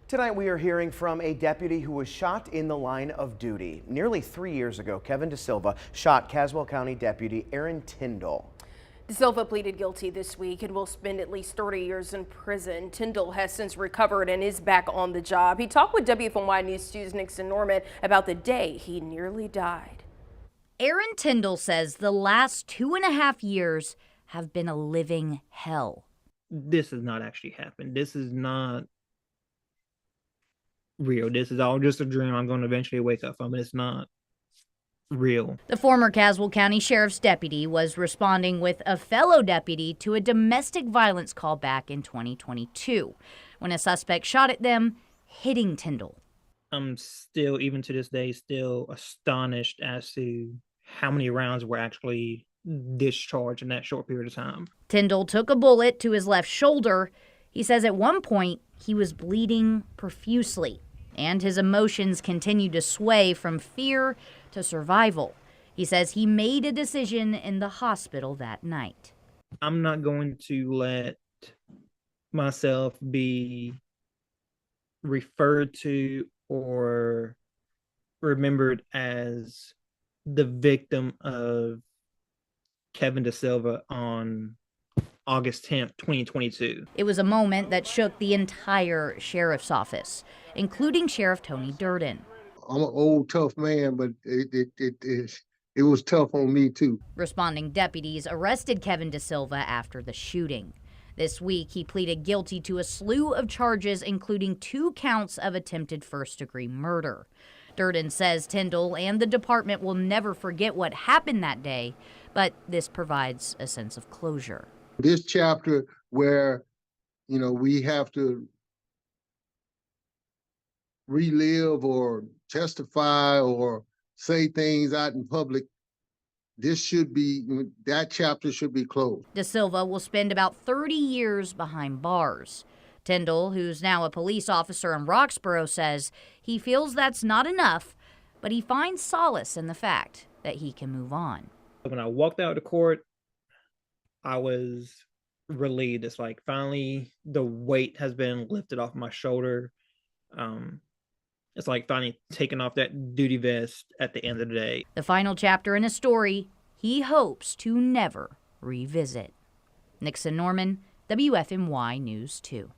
Tonight we are hearing from a deputy who was shot in the line of duty. Nearly 3 years ago, Kevin DeSilva shot Caswell County Deputy Arran Tyndall. DeSilva pleaded guilty this week and will spend at least 30 years in prison. Tyndall has since recovered and is back on the job. He talked with WFNY News 2's Nixon Norman about the day he nearly died. Arran Tyndall says the last 2.5 years have been a living hell. This has not actually happened. This is not real. This is all just a dream I'm going to eventually wake up from. It's not real. The former Caswell County Sheriff's deputy was responding with a fellow deputy to a domestic violence call back in 2022 when a suspect shot at them, hitting Tyndall. I'm still, even to this day, still astonished as to how many rounds were actually discharged in that short period of time. Tyndall took a bullet to his left shoulder. He says at one point he was bleeding profusely, and his emotions continued to sway from fear to survival. He says he made a decision in the hospital that night. I'm not going to let myself be referred to or remembered as the victim of Kevin DeSilva on August 10th, 2022. It was a moment that shook the entire sheriff's office, including Sheriff Tony Durden. I'm an old, tough man, but it was tough on me, too. Responding deputies arrested Kevin DeSilva after the shooting. This week, he pleaded guilty to a slew of charges, including 2 counts of attempted first-degree murder. Durden says Tyndall and the department will never forget what happened that day, but this provides a sense of closure. This chapter where, we have to relive or testify or say things out in public, that chapter should be closed. DeSilva will spend about 30 years behind bars. Tyndall, who's now a police officer in Roxborough, says he feels that's not enough, but he finds solace in the fact that he can move on. When I walked out of court, I was relieved. It's like finally the weight has been lifted off my shoulder. It's like finally taking off that duty vest at the end of the day. The final chapter in a story he hopes to never revisit. Nixon Norman, WFNY News 2.